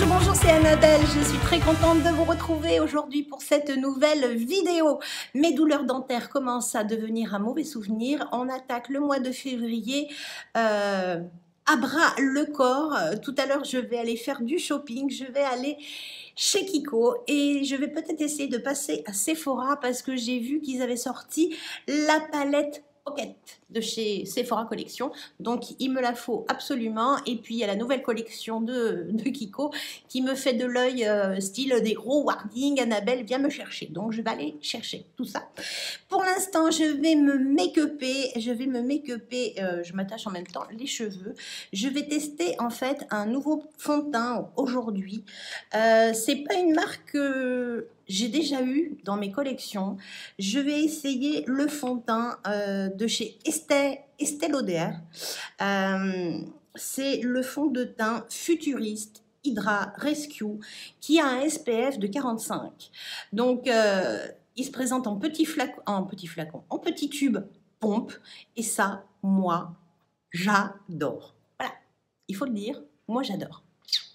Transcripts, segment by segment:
Bonjour, c'est Annabelle, je suis très contente de vous retrouver aujourd'hui pour cette nouvelle vidéo. Mes douleurs dentaires commencent à devenir un mauvais souvenir. On attaque le mois de février à bras le corps. Tout à l'heure, je vais aller faire du shopping, je vais aller chez Kiko et je vais peut-être essayer de passer à Sephora parce que j'ai vu qu'ils avaient sorti la palette Pocket de chez Sephora Collection, donc il me la faut absolument. Et puis il y a la nouvelle collection de Kiko qui me fait de l'œil, style des gros wording, Annabelle viens me chercher, donc je vais aller chercher tout ça. Pour l'instant je vais me make-upper, je m'attache en même temps les cheveux. Je vais tester en fait un nouveau fond de teint aujourd'hui. C'est pas une marque que j'ai déjà eu dans mes collections. Je vais essayer le fond de teint de chez Estée Lauder. C'est le fond de teint futuriste Hydra Rescue qui a un SPF de 45. Donc il se présente en petit flacon, en petit tube pompe, et ça, moi, j'adore. Voilà, il faut le dire, moi j'adore.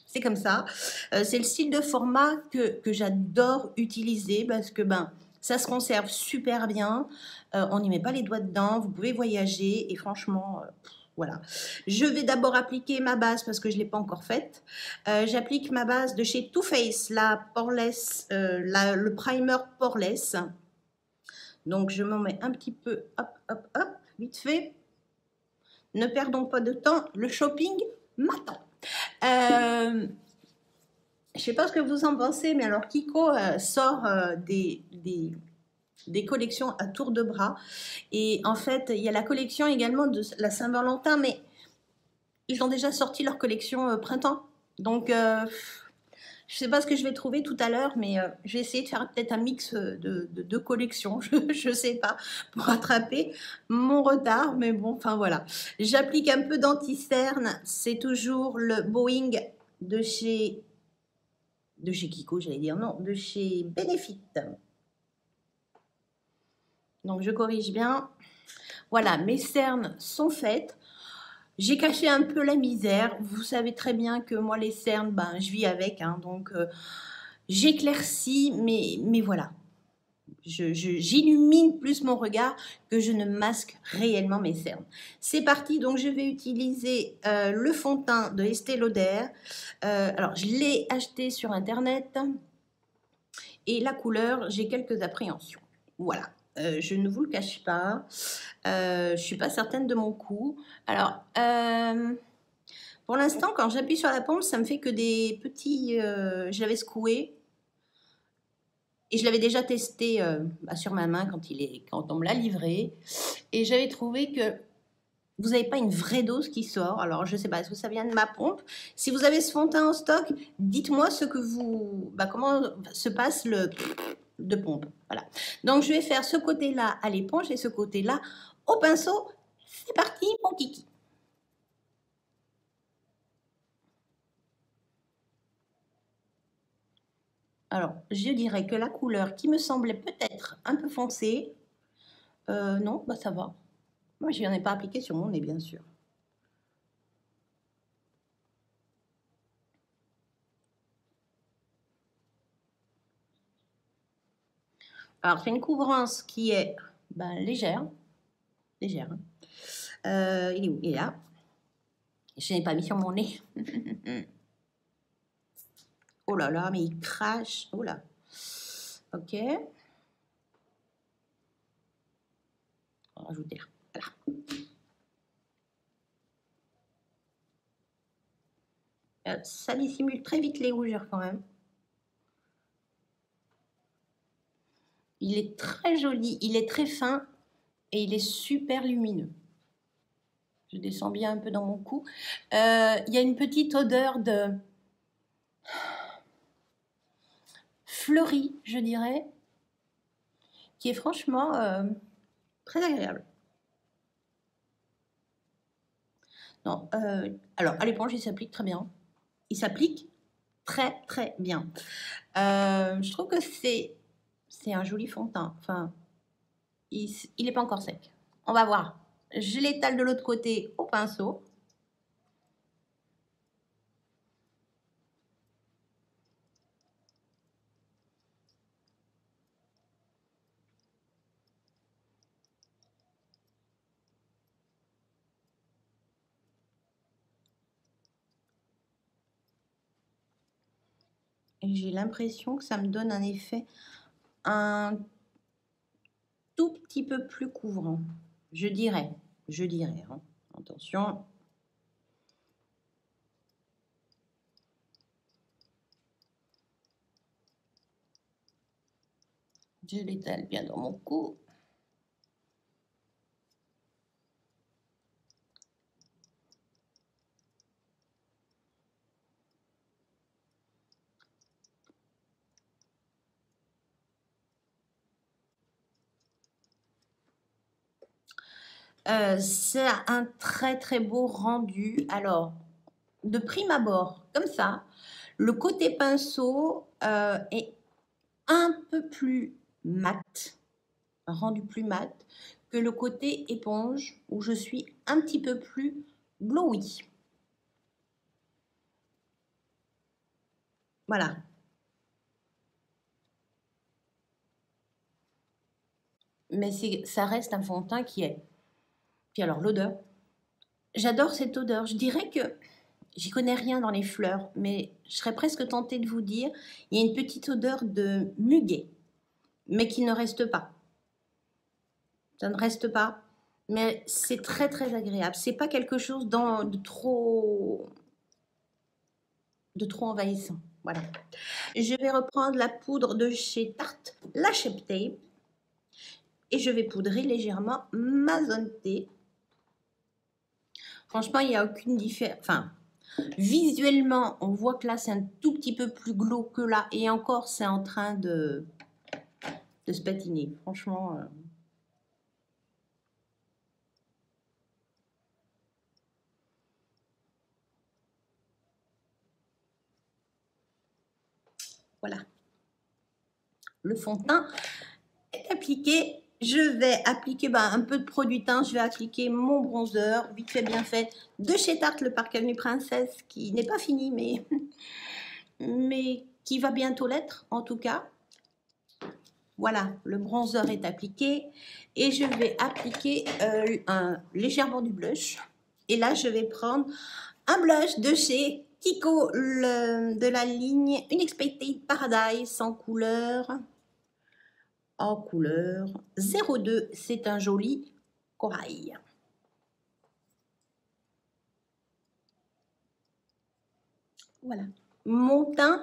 C'est comme ça. C'est le style de format que j'adore utiliser parce que ça se conserve super bien. On n'y met pas les doigts dedans. Vous pouvez voyager et franchement, voilà. Je vais d'abord appliquer ma base parce que je ne l'ai pas encore faite. J'applique ma base de chez Too Faced, la Poreless, le primer Poreless. Donc je m'en mets un petit peu, hop, hop, hop, vite fait. Ne perdons pas de temps, le shopping m'attend. Je ne sais pas ce que vous en pensez, mais alors Kiko sort des collections à tour de bras. Et en fait, il y a la collection également de la Saint-Valentin, mais ils ont déjà sorti leur collection printemps. Donc, je ne sais pas ce que je vais trouver tout à l'heure, mais je vais essayer de faire peut-être un mix de collections, je ne sais pas, pour rattraper mon retard. Mais bon, enfin voilà. J'applique un peu d'anti-cerne. C'est toujours le Boeing de chez Kiko, j'allais dire, non, de chez Benefit. Donc je corrige bien. Voilà, mes cernes sont faites. J'ai caché un peu la misère. Vous savez très bien que moi les cernes, je vis avec, hein, donc j'éclaircis, mais voilà. J'illumine plus mon regard que je ne masque réellement mes cernes. C'est parti, donc je vais utiliser le fond de teint de Estée Lauder. Alors, je l'ai acheté sur Internet et la couleur, j'ai quelques appréhensions. Voilà, je ne vous le cache pas. Je ne suis pas certaine de mon coup. Alors, pour l'instant, quand j'appuie sur la pompe, ça me fait que des petits... je l'avais secoué. Et je l'avais déjà testé sur ma main quand on me l'a livré. Et j'avais trouvé que vous n'avez pas une vraie dose qui sort. Alors, je ne sais pas, est-ce que ça vient de ma pompe? Si vous avez ce fond de teint en stock, dites-moi ce que comment se passe le de pompe. Voilà. Donc, je vais faire ce côté-là à l'éponge et ce côté-là au pinceau. C'est parti, mon kiki. Alors, je dirais que la couleur qui me semblait peut-être un peu foncée, non, ça va. Moi, je n'en ai pas appliqué sur mon nez, bien sûr. Alors, c'est une couvrance qui est légère. Légère. Hein. Il est où? Il est là. Je n'ai pas mis sur mon nez. Oh là là, mais il crache. Oh là. Ok. On va rajouter là. Voilà. Ça dissimule très vite les rougeurs quand même. Il est très joli, il est très fin et il est super lumineux. Je descends bien un peu dans mon cou. Il y a une petite odeur de fleuri, je dirais, qui est franchement très agréable. Non, alors à l'éponge, il s'applique très bien. Il s'applique très très bien. Je trouve que c'est un joli fond de teint. Enfin, il n'est pas encore sec. On va voir. Je l'étale de l'autre côté au pinceau. Et j'ai l'impression que ça me donne un effet un tout petit peu plus couvrant. Je dirais. Hein. Attention. Je l'étale bien dans mon cou. C'est un très très beau rendu. Alors, de prime abord, comme ça, le côté pinceau est un peu plus mat, rendu plus mat, que le côté éponge où je suis un petit peu plus glowy. Voilà. Mais ça reste un fond de teint qui est. Puis alors l'odeur. J'adore cette odeur. Je dirais que j'y connais rien dans les fleurs, mais je serais presque tentée de vous dire, il y a une petite odeur de muguet, mais qui ne reste pas. Ça ne reste pas, mais c'est très très agréable. C'est pas quelque chose de trop envahissant. Voilà. Je vais reprendre la poudre de chez Tarte, la Shape Tape, et je vais poudrer légèrement ma zone T. Franchement, il n'y a aucune différence. Enfin, visuellement, on voit que là, c'est un tout petit peu plus glauque que là. Et encore, c'est en train de se patiner. Franchement... Voilà. Le fond de teint est appliqué. Je vais appliquer un peu de produit teint. Je vais appliquer mon bronzer, vite fait bien fait, de chez Tarte, le Parc Avenue Princesse, qui n'est pas fini, mais qui va bientôt l'être, en tout cas. Voilà, le bronzer est appliqué. Et je vais appliquer légèrement du blush. Et là, je vais prendre un blush de chez Kiko, de la ligne Unexpected Paradise en couleur 02. C'est un joli corail. Voilà, mon teint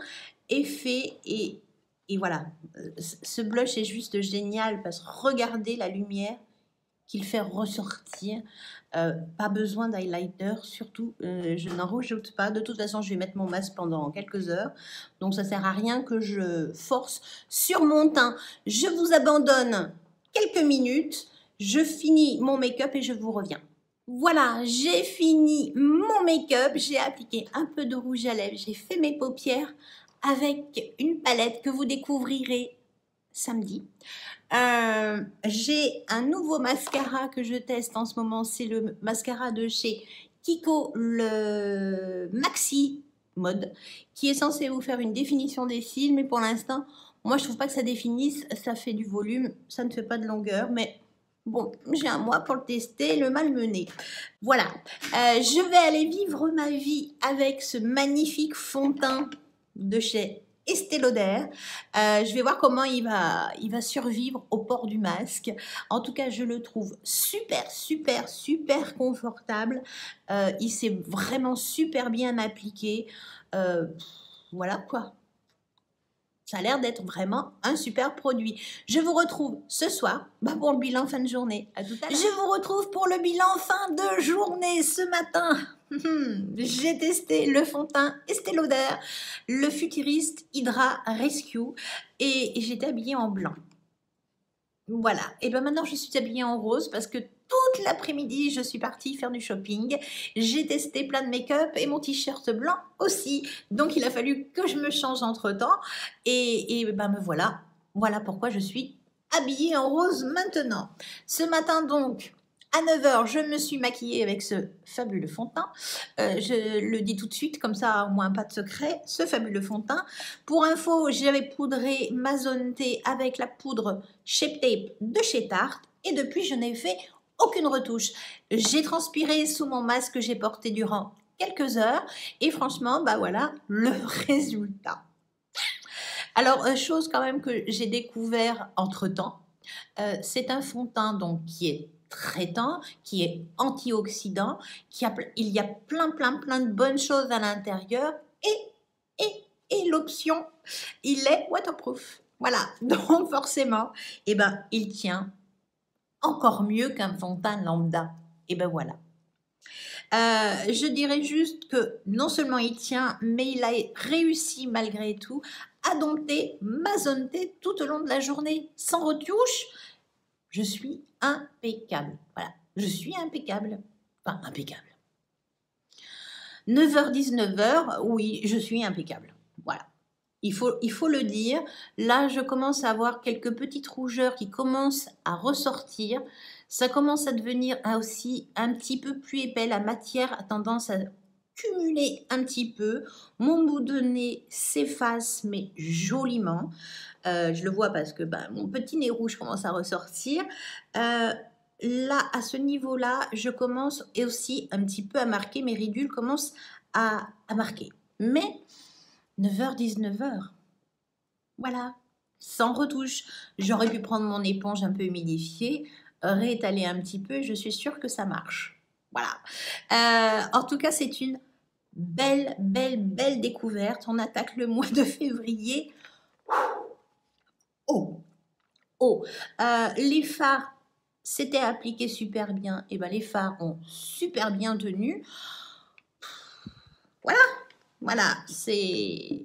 est fait et voilà. Ce blush est juste génial parce que regardez la lumière qu'il fait ressortir. Pas besoin d'highlighter, surtout je n'en rajoute pas. De toute façon, je vais mettre mon masque pendant quelques heures, donc ça sert à rien que je force sur mon teint. Je vous abandonne quelques minutes, je finis mon make-up et je vous reviens. Voilà, j'ai fini mon make-up, j'ai appliqué un peu de rouge à lèvres, j'ai fait mes paupières avec une palette que vous découvrirez samedi. J'ai un nouveau mascara que je teste en ce moment, c'est le mascara de chez Kiko, le Maxi Mode, qui est censé vous faire une définition des cils, mais pour l'instant, moi je trouve pas que ça définisse, ça fait du volume, ça ne fait pas de longueur, mais bon, j'ai un mois pour le tester, le malmener. Voilà, je vais aller vivre ma vie avec ce magnifique fond de teint de chez Estée Lauder. Je vais voir comment il va survivre au port du masque. En tout cas, je le trouve super confortable. Il s'est vraiment super bien appliqué. Voilà quoi. Ça a l'air d'être vraiment un super produit. Je vous retrouve ce soir pour le bilan fin de journée. À tout à l'heure. Je vous retrouve pour le bilan fin de journée ce matin. J'ai testé le fond de teint Estée Lauder, le Futuriste Hydra Rescue et j'étais habillée en blanc. Voilà, et bien maintenant je suis habillée en rose parce que toute l'après-midi je suis partie faire du shopping. J'ai testé plein de make-up et mon t-shirt blanc aussi. Donc il a fallu que je me change entre-temps et me voilà. Voilà pourquoi je suis habillée en rose maintenant. Ce matin donc, à 9 h, je me suis maquillée avec ce fabuleux fond de teint. Je le dis tout de suite, comme ça au moins pas de secret, ce fabuleux fond de teint. Pour info, j'avais poudré ma zone T avec la poudre Shape Tape de chez Tarte. Et depuis, je n'ai fait aucune retouche. J'ai transpiré sous mon masque que j'ai porté durant quelques heures. Et franchement, voilà le résultat. Alors, chose quand même que j'ai découvert entre-temps, c'est un fond de teint donc qui est traitant, qui est antioxydant, il y a plein de bonnes choses à l'intérieur et l'option, il est waterproof. Voilà, donc forcément, eh ben, il tient encore mieux qu'un fond de teint lambda. Et ben voilà. Je dirais juste que non seulement il tient, mais il a réussi malgré tout à dompter ma zone T tout au long de la journée, sans retouche. Je suis impeccable. Voilà, je suis impeccable. Enfin, impeccable. 9h, 19h, oui, je suis impeccable. Voilà. Il faut le dire. Là, je commence à avoir quelques petites rougeurs qui commencent à ressortir. Ça commence à devenir aussi un petit peu plus épais. La matière a tendance à cumuler un petit peu. Mon bout de nez s'efface, mais joliment. Je le vois parce que mon petit nez rouge commence à ressortir. Là, à ce niveau-là, je commence aussi un petit peu à marquer. Mes ridules commencent à marquer. Mais 9h, 19h. Voilà, sans retouche. J'aurais pu prendre mon éponge un peu humidifiée, réétaler un petit peu, je suis sûre que ça marche. Voilà. En tout cas, c'est une belle découverte. On attaque le mois de février. Les fards s'étaient appliqués super bien. Et les fards ont super bien tenu. Voilà, c'est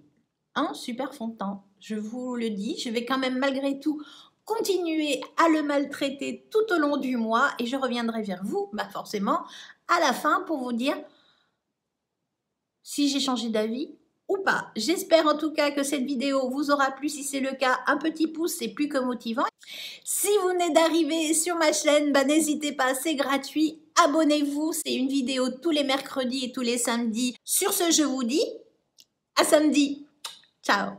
un super fond de teint. Je vous le dis, je vais quand même malgré tout continuer à le maltraiter tout au long du mois et je reviendrai vers vous, forcément, à la fin pour vous dire si j'ai changé d'avis ou pas. J'espère en tout cas que cette vidéo vous aura plu. Si c'est le cas, un petit pouce, c'est plus que motivant. Si vous venez d'arriver sur ma chaîne, n'hésitez pas, c'est gratuit. Abonnez-vous, c'est une vidéo tous les mercredis et tous les samedis. Sur ce, je vous dis à samedi. Ciao.